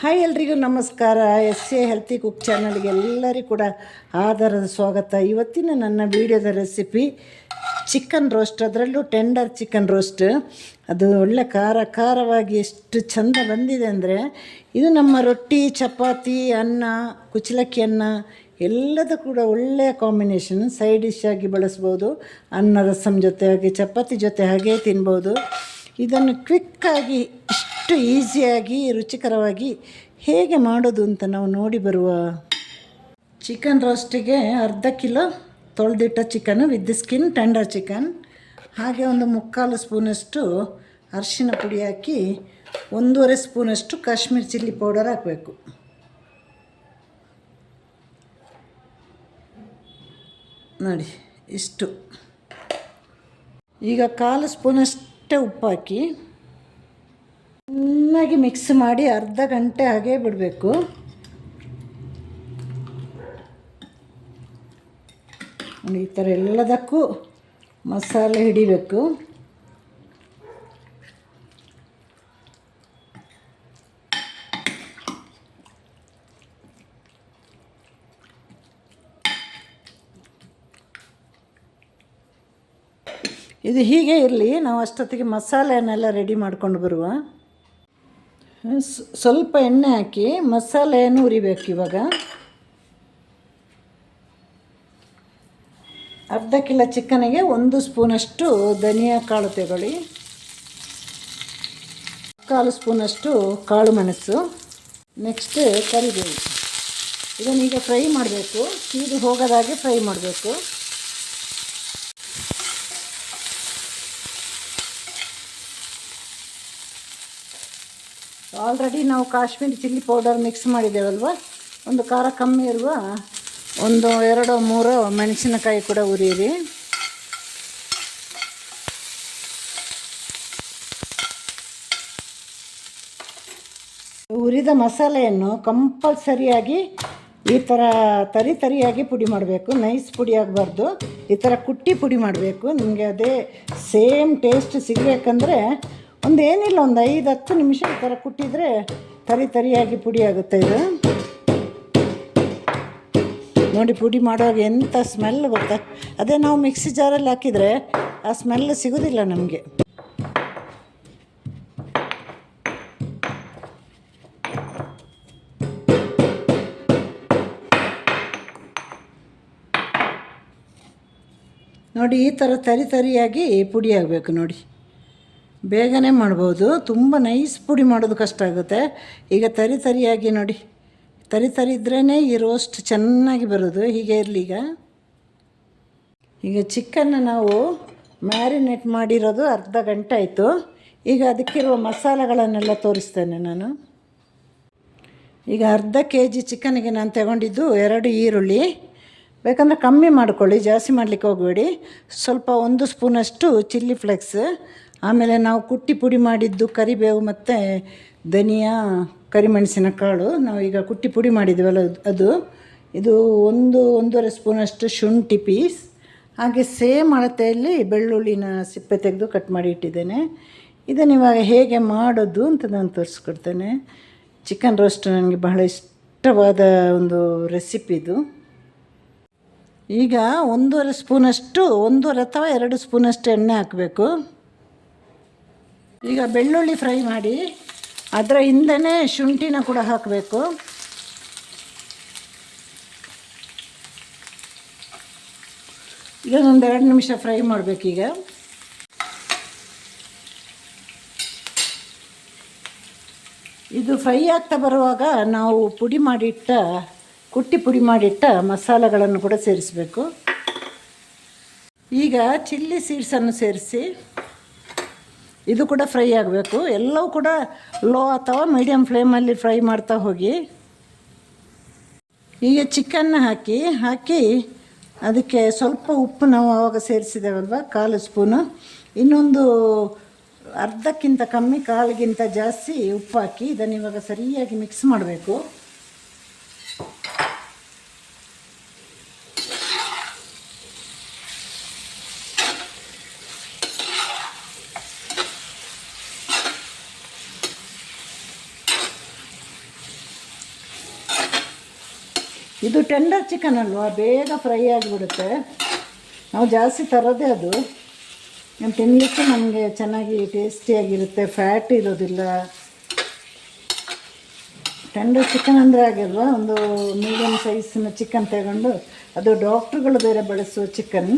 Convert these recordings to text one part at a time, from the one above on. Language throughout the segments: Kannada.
ಹಾಯ್ ಎಲ್ರಿಗೂ ನಮಸ್ಕಾರ. ಎಸ್ ಹೆಲ್ತಿ ಕುಕ್ ಚಾನಲ್ಗೆ ಎಲ್ಲರಿಗೂ ಕೂಡ ಆಧಾರದ ಸ್ವಾಗತ. ಇವತ್ತಿನ ನನ್ನ ವಿಡಿಯೋದ ರೆಸಿಪಿ ಚಿಕನ್ ರೋಸ್ಟ್, ಅದರಲ್ಲೂ ಟೆಂಡರ್ ಚಿಕನ್ ರೋಸ್ಟ್. ಅದು ಒಳ್ಳೆ ಖಾರವಾಗಿ ಎಷ್ಟು ಚೆಂದ ಬಂದಿದೆ ಅಂದರೆ, ಇದು ನಮ್ಮ ರೊಟ್ಟಿ, ಚಪಾತಿ, ಅನ್ನ, ಕುಚ್ಚಲಕ್ಕಿ ಅನ್ನ ಎಲ್ಲದೂ ಕೂಡ ಒಳ್ಳೆಯ ಕಾಂಬಿನೇಷನ್. ಸೈಡ್ ಡಿಶ್ ಆಗಿ ಬಳಸ್ಬೋದು, ಅನ್ನ ರಸಂ ಜೊತೆ ಹಾಗೆ, ಚಪಾತಿ ಜೊತೆ ಹಾಗೆ ತಿನ್ಬೋದು. ಇದನ್ನು ಕ್ವಿಕ್ಕಾಗಿ ಇಷ್ಟು ಈಸಿಯಾಗಿ ರುಚಿಕರವಾಗಿ ಹೇಗೆ ಮಾಡೋದು ಅಂತ ನಾವು ನೋಡಿ ಬರುವ. ಚಿಕನ್ ರೋಸ್ಟಿಗೆ ಅರ್ಧ ಕಿಲೋ ತೊಳೆದಿಟ್ಟ chicken with skin tender chicken, ಹಾಗೆ ಒಂದು 3/4 ಸ್ಪೂನಷ್ಟು ಅರಿಶಿನ ಪುಡಿ ಹಾಕಿ 1.5 ಸ್ಪೂನಷ್ಟು ಕಾಶ್ಮೀರ್ ಚಿಲ್ಲಿ ಪೌಡರ್ ಹಾಕಬೇಕು. ನೋಡಿ ಇಷ್ಟು. ಈಗ 1/4 ಸ್ಪೂನಷ್ಟೇ ಉಪ್ಪು ಹಾಕಿ ಚೆನ್ನಾಗಿ ಮಿಕ್ಸ್ ಮಾಡಿ ಅರ್ಧ ಗಂಟೆ ಹಾಗೇ ಬಿಡಬೇಕು. ಈ ಥರ ಎಲ್ಲದಕ್ಕೂ ಮಸಾಲೆ ಹಿಡಿಬೇಕು. ಇದು ಹೀಗೆ ಇರಲಿ, ನಾವು ಅಷ್ಟೊತ್ತಿಗೆ ಮಸಾಲೆಯನ್ನೆಲ್ಲ ರೆಡಿ ಮಾಡ್ಕೊಂಡು ಬರುವ. ಸ್ವಲ್ಪ ಎಣ್ಣೆ ಹಾಕಿ ಮಸಾಲೆಯನ್ನು ಹುರಿಬೇಕು. ಇವಾಗ ಅರ್ಧ ಕಿಲೋ ಚಿಕನಿಗೆ 1 ಸ್ಪೂನಷ್ಟು ಧನಿಯಾ ಕಾಳು ತಗೊಳ್ಳಿ, 1/4 ಸ್ಪೂನಷ್ಟು ಕಾಳು ಮೆಣಸು, ನೆಕ್ಸ್ಟ್ ಕರಿಬೇವು. ಇದನ್ನೀಗ ಫ್ರೈ ಮಾಡಬೇಕು, ಸೀದು ಹೋಗೋದಾಗೆ ಫ್ರೈ ಮಾಡಬೇಕು. ಆಲ್ರೆಡಿ ನಾವು ಕಾಶ್ಮೀರಿ ಚಿಲ್ಲಿ ಪೌಡರ್ ಮಿಕ್ಸ್ ಮಾಡಿದ್ದೇವಲ್ವ, ಒಂದು ಖಾರ ಕಮ್ಮಿ ಇರುವ 1-2-3 ಮೆಣಸಿನಕಾಯಿ ಕೂಡ ಹುರಿಯಿರಿ. ಹುರಿದ ಮಸಾಲೆಯನ್ನು ಕಂಪಲ್ಸರಿಯಾಗಿ ಈ ಥರ ತರಿಯಾಗಿ ಪುಡಿ ಮಾಡಬೇಕು, ನೈಸ್ ಪುಡಿ ಆಗಬಾರ್ದು. ಈ ಥರ ಕುಟ್ಟಿ ಪುಡಿ ಮಾಡಬೇಕು. ನಿಮಗೆ ಅದೇ ಸೇಮ್ ಟೇಸ್ಟ್ ಸಿಗಬೇಕಂದ್ರೆ ಏನಿಲ್ಲ, 5-10 ನಿಮಿಷ ಈ ಥರ ಕುಟ್ಟಿದರೆ ತರಿಯಾಗಿ ಪುಡಿ ಆಗುತ್ತೆ. ಇದು ನೋಡಿ, ಪುಡಿ ಮಾಡುವಾಗ ಎಂಥ ಸ್ಮೆಲ್ ಗೊತ್ತಾ. ಅದೇ ನಾವು ಮಿಕ್ಸಿ ಜಾರಲ್ಲಿ ಹಾಕಿದರೆ ಆ ಸ್ಮೆಲ್ ಸಿಗೋದಿಲ್ಲ ನಮಗೆ. ನೋಡಿ, ಈ ಥರ ತರಿಯಾಗಿ ಪುಡಿ ಆಗಬೇಕು. ನೋಡಿ, ಬೇಗನೆ ಮಾಡ್ಬೋದು. ತುಂಬ ನೈಸ್ ಪುಡಿ ಮಾಡೋದು ಕಷ್ಟ ಆಗುತ್ತೆ. ಈಗ ತರಿಯಾಗಿ ನೋಡಿ, ತರಿ ಇದ್ರೇ ಈ ರೋಸ್ಟ್ ಚೆನ್ನಾಗಿ ಬರೋದು. ಹೀಗೆ ಇರಲಿ. ಈಗ ಚಿಕನ್ನ ನಾವು ಮ್ಯಾರಿನೇಟ್ ಮಾಡಿರೋದು ಅರ್ಧ ಗಂಟೆ ಆಯಿತು. ಈಗ ಅದಕ್ಕಿರುವ ಮಸಾಲೆಗಳನ್ನೆಲ್ಲ ತೋರಿಸ್ತೇನೆ ನಾನು. ಈಗ ಅರ್ಧ kg ಚಿಕನಿಗೆ ನಾನು ತಗೊಂಡಿದ್ದು 2 ಈರುಳ್ಳಿ. ಬೇಕಂದರೆ ಕಮ್ಮಿ ಮಾಡ್ಕೊಳ್ಳಿ, ಜಾಸ್ತಿ ಮಾಡಲಿಕ್ಕೆ ಹೋಗಬೇಡಿ. ಸ್ವಲ್ಪ 1 ಸ್ಪೂನಷ್ಟು ಚಿಲ್ಲಿ ಫ್ಲೇಕ್ಸ್, ಆಮೇಲೆ ನಾವು ಕುಟ್ಟಿ ಪುಡಿ ಮಾಡಿದ್ದು ಕರಿಬೇವು ಮತ್ತು ಧನಿಯಾ, ಕರಿಮೆಣಸಿನ ಕಾಳು ನಾವು ಈಗ ಕುಟ್ಟಿ ಪುಡಿ ಮಾಡಿದ್ದೀವಲ್ಲ ಅದು. ಇದು 1-1.5 ಸ್ಪೂನಷ್ಟು ಶುಂಠಿ ಪೀಸ್, ಹಾಗೆ ಸೇಮ್ ಅಳತೆಯಲ್ಲಿ ಬೆಳ್ಳುಳ್ಳಿನ ಸಿಪ್ಪೆ ತೆಗೆದು ಕಟ್ ಮಾಡಿ ಇಟ್ಟಿದ್ದೇನೆ. ಇದನ್ನು ಇವಾಗ ಹೇಗೆ ಮಾಡೋದು ಅಂತ ನಾನು ತೋರಿಸ್ಕೊಡ್ತೇನೆ. ಚಿಕನ್ ರೋಸ್ಟ್ ನನಗೆ ಬಹಳ ಇಷ್ಟವಾದ ಒಂದು ರೆಸಿಪಿ ಇದು. ಈಗ 1.5 ಸ್ಪೂನಷ್ಟು 1 ಅಥವಾ 2 ಸ್ಪೂನಷ್ಟು ಎಣ್ಣೆ ಹಾಕಬೇಕು. ಈಗ ಬೆಳ್ಳುಳ್ಳಿ ಫ್ರೈ ಮಾಡಿ ಅದರ ಹಿಂದೆಯೇ ಶುಂಠಿನ ಕೂಡ ಹಾಕಬೇಕು. ಇದನ್ನೊಂದು 2 ನಿಮಿಷ ಫ್ರೈ ಮಾಡಬೇಕೀಗ. ಇದು ಫ್ರೈ ಆಗ್ತಾ ಬರುವಾಗ ನಾವು ಕುಟ್ಟಿ ಪುಡಿ ಮಾಡಿಟ್ಟ ಮಸಾಲೆಗಳನ್ನು ಕೂಡ ಸೇರಿಸಬೇಕು. ಈಗ ಚಿಲ್ಲಿ ಸೀಡ್ಸನ್ನು ಸೇರಿಸಿ ಇದು ಕೂಡ ಫ್ರೈ ಆಗಬೇಕು. ಎಲ್ಲವೂ ಕೂಡ ಲೋ ಅಥವಾ ಮೀಡಿಯಮ್ ಫ್ಲೇಮಲ್ಲಿ ಫ್ರೈ ಮಾಡ್ತಾ ಹೋಗಿ. ಈಗ ಚಿಕನ್ನ ಹಾಕಿ ಅದಕ್ಕೆ ಸ್ವಲ್ಪ ಉಪ್ಪು ನಾವು ಆವಾಗ ಸೇರಿಸಿದ್ದೇವಲ್ವ, 1/4 ಸ್ಪೂನು, ಇನ್ನೊಂದು ಅರ್ಧಕ್ಕಿಂತ ಕಮ್ಮಿ, 1/4ಗಿಂತ ಜಾಸ್ತಿ ಉಪ್ಪು ಹಾಕಿ ಇದನ್ನು ಇವಾಗ ಸರಿಯಾಗಿ ಮಿಕ್ಸ್ ಮಾಡಬೇಕು. ಇದು ಟೆಂಡರ್ ಚಿಕನ್ ಅಲ್ವಾ, ಬೇಗ ಫ್ರೈ ಆಗಿಬಿಡುತ್ತೆ. ನಾವು ಜಾಸ್ತಿ ತರೋದೇ ಅದು. ತಿನ್ನಲಿಕ್ಕೆ ನಮಗೆ ಚೆನ್ನಾಗಿ ಟೇಸ್ಟಿಯಾಗಿರುತ್ತೆ, ಫ್ಯಾಟ್ ಇರೋದಿಲ್ಲ. ಟೆಂಡರ್ ಚಿಕನ್ ಅಂದರೆ ಆಗಿಲ್ವಾ, ಒಂದು ಮೀಡಿಯಮ್ ಸೈಜಿನ ಚಿಕನ್ ತಗೊಂಡು, ಅದು ಡಾಕ್ಟ್ರುಗಳು ಬೇರೆ ಬಳಸುವ ಚಿಕನ್,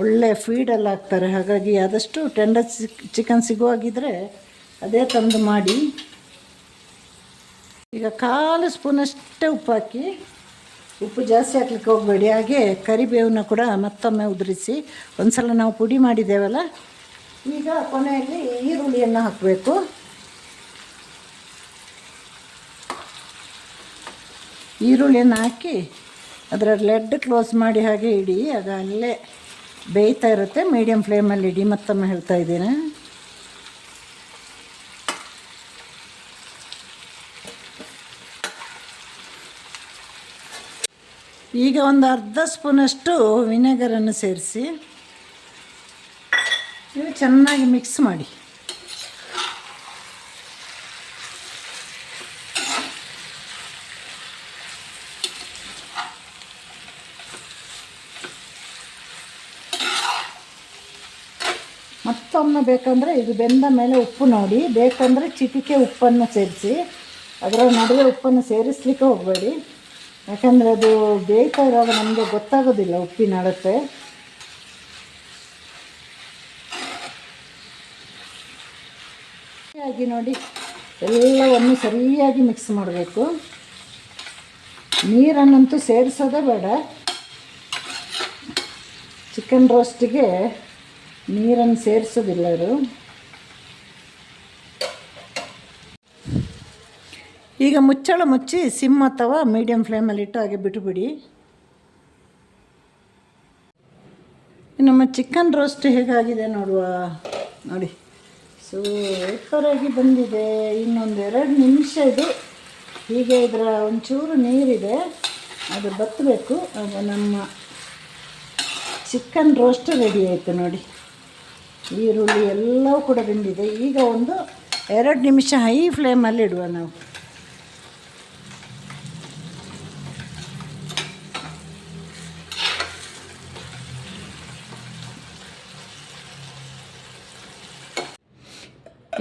ಒಳ್ಳೆ ಫೀಡೆಲ್ಲ ಹಾಕ್ತಾರೆ. ಹಾಗಾಗಿ ಆದಷ್ಟು ಟೆಂಡರ್ ಚಿಕನ್ ಸಿಗುವಾಗಿದ್ದರೆ ಅದೇ ತಂದು ಮಾಡಿ. ಈಗ 1/4 ಸ್ಪೂನಷ್ಟೇ ಉಪ್ಪು ಹಾಕಿ, ಉಪ್ಪು ಜಾಸ್ತಿ ಹಾಕ್ಲಿಕ್ಕೆ ಹೋಗಬೇಡಿ. ಹಾಗೆ ಕರಿಬೇವನ್ನ ಕೂಡ ಮತ್ತೊಮ್ಮೆ ಉದುರಿಸಿ, ಒಂದು ಸಲ ನಾವು ಪುಡಿ ಮಾಡಿದ್ದೇವಲ್ಲ. ಈಗ ಕೊನೆಯಲ್ಲಿ ಈರುಳ್ಳಿಯನ್ನು ಹಾಕಬೇಕು. ಈರುಳ್ಳಿಯನ್ನು ಹಾಕಿ ಅದರ ಲೆಡ್ ಕ್ಲೋಸ್ ಮಾಡಿ ಹಾಗೆ ಇಡಿ. ಆಗ ಅಲ್ಲೇ ಬೇಯ್ತಾ ಇರುತ್ತೆ. ಮೀಡಿಯಮ್ ಫ್ಲೇಮಲ್ಲಿ ಇಡಿ. ಮತ್ತೊಮ್ಮೆ ಹೇಳ್ತಾ ಇದ್ದೀನಿ. ಈಗ ಒಂದು ಅರ್ಧ ಸ್ಪೂನಷ್ಟು ವಿನೆಗರನ್ನು ಸೇರಿಸಿ ನೀವು ಚೆನ್ನಾಗಿ ಮಿಕ್ಸ್ ಮಾಡಿ. ಮತ್ತೊಮ್ಮೆ ಬೇಕಂದರೆ ಇದು ಬೆಂದ ಮೇಲೆ ಉಪ್ಪು ನೋಡಿ, ಬೇಕಂದರೆ ಚಿಟಿಕೆ ಉಪ್ಪನ್ನು ಸೇರಿಸಿ. ಅದರ ನಡುವೆ ಉಪ್ಪನ್ನು ಸೇರಿಸಲಿಕ್ಕೆ ಹೋಗಬೇಡಿ, ಯಾಕಂದರೆ ಅದು ಬೇಯ್ತಾ ಇರುವಾಗ ನಮಗೆ ಗೊತ್ತಾಗೋದಿಲ್ಲ ಉಪ್ಪಿನ ಅಳತೆ. ಸರಿಯಾಗಿ ನೋಡಿ, ಎಲ್ಲವನ್ನು ಸರಿಯಾಗಿ ಮಿಕ್ಸ್ ಮಾಡಬೇಕು. ನೀರನ್ನಂತೂ ಸೇರಿಸೋದೇ ಬೇಡ. ಚಿಕನ್ ರೋಸ್ಟಿಗೆ ನೀರನ್ನು ಸೇರಿಸೋದಿಲ್ಲ ಅವರು. ಈಗ ಮುಚ್ಚಳ ಮುಚ್ಚಿ ಸಿಮ್ ಅಥವಾ ಮೀಡಿಯಮ್ ಫ್ಲೇಮಲ್ಲಿಟ್ಟು ಹಾಗೆ ಬಿಟ್ಟುಬಿಡಿ. ನಮ್ಮ ಚಿಕನ್ ರೋಸ್ಟ್ ಹೇಗಾಗಿದೆ ನೋಡುವ. ನೋಡಿ, ಸೂಪರಾಗಿ ಬಂದಿದೆ. ಇನ್ನೊಂದು 2 ನಿಮಿಷ ಇದು ಹೀಗೆ ಇದರ ಒಂಚೂರು ನೀರಿದೆ, ಅದು ಬತ್ತಬೇಕು. ಆಗ ನಮ್ಮ ಚಿಕನ್ ರೋಸ್ಟ್ ರೆಡಿ ಆಯಿತು ನೋಡಿ. ಈರುಳ್ಳಿ ಎಲ್ಲವೂ ಕೂಡ ಬೆಂದಿದೆ. ಈಗ ಒಂದು 2 ನಿಮಿಷ ಹೈ ಫ್ಲೇಮಲ್ಲಿ ಇಡುವ ನಾವು.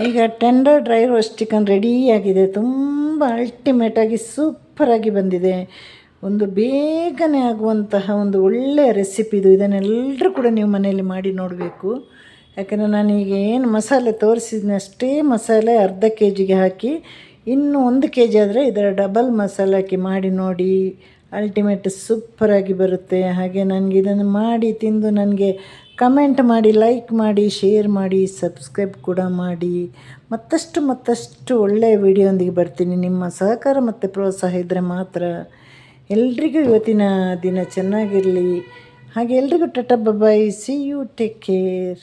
ಈಗ ಟೆಂಡರ್ ಡ್ರೈ ರೋಸ್ಟ್ ಚಿಕನ್ ರೆಡಿಯಾಗಿದೆ. ತುಂಬ ಅಲ್ಟಿಮೇಟಾಗಿ ಸೂಪರಾಗಿ ಬಂದಿದೆ. ಒಂದು ಬೇಗನೆ ಆಗುವಂತಹ ಒಂದು ಒಳ್ಳೆಯ ರೆಸಿಪಿ ಇದು. ಇದನ್ನೆಲ್ಲರೂ ಕೂಡ ನೀವು ಮನೆಯಲ್ಲಿ ಮಾಡಿ ನೋಡಬೇಕು. ಯಾಕಂದರೆ ನಾನೀಗ ಏನು ಮಸಾಲೆ ತೋರಿಸಿದ್ದೀನಿ ಅಷ್ಟೇ ಮಸಾಲೆ ಅರ್ಧ ಕೆಜಿಗೆ ಹಾಕಿ, ಇನ್ನು 1 ಕೆಜಿ ಆದರೆ ಇದರ ಡಬಲ್ ಮಸಾಲೆ ಹಾಕಿ ಮಾಡಿ ನೋಡಿ. ಅಲ್ಟಿಮೇಟ್ ಸೂಪರಾಗಿ ಬರುತ್ತೆ. ಹಾಗೆ ನನಗೆ ಇದನ್ನು ಮಾಡಿ ತಿಂದು ನನಗೆ ಕಮೆಂಟ್ ಮಾಡಿ, ಲೈಕ್ ಮಾಡಿ, ಶೇರ್ ಮಾಡಿ, ಸಬ್ಸ್ಕ್ರೈಬ್ ಕೂಡ ಮಾಡಿ. ಮತ್ತಷ್ಟು ಒಳ್ಳೆಯ ವಿಡಿಯೋಂದಿಗೆ ಬರ್ತೀನಿ. ನಿಮ್ಮ ಸಹಕಾರ ಮತ್ತು ಪ್ರೋತ್ಸಾಹ ಇದ್ದರೆ ಮಾತ್ರ. ಎಲ್ರಿಗೂ ಇವತ್ತಿನ ದಿನ ಚೆನ್ನಾಗಿರಲಿ. ಹಾಗೆ ಎಲ್ರಿಗೂ ಟಾಟಾ ಬಾಯ್, ಸಿ ಯು, ಟೇಕ್ ಕೇರ್.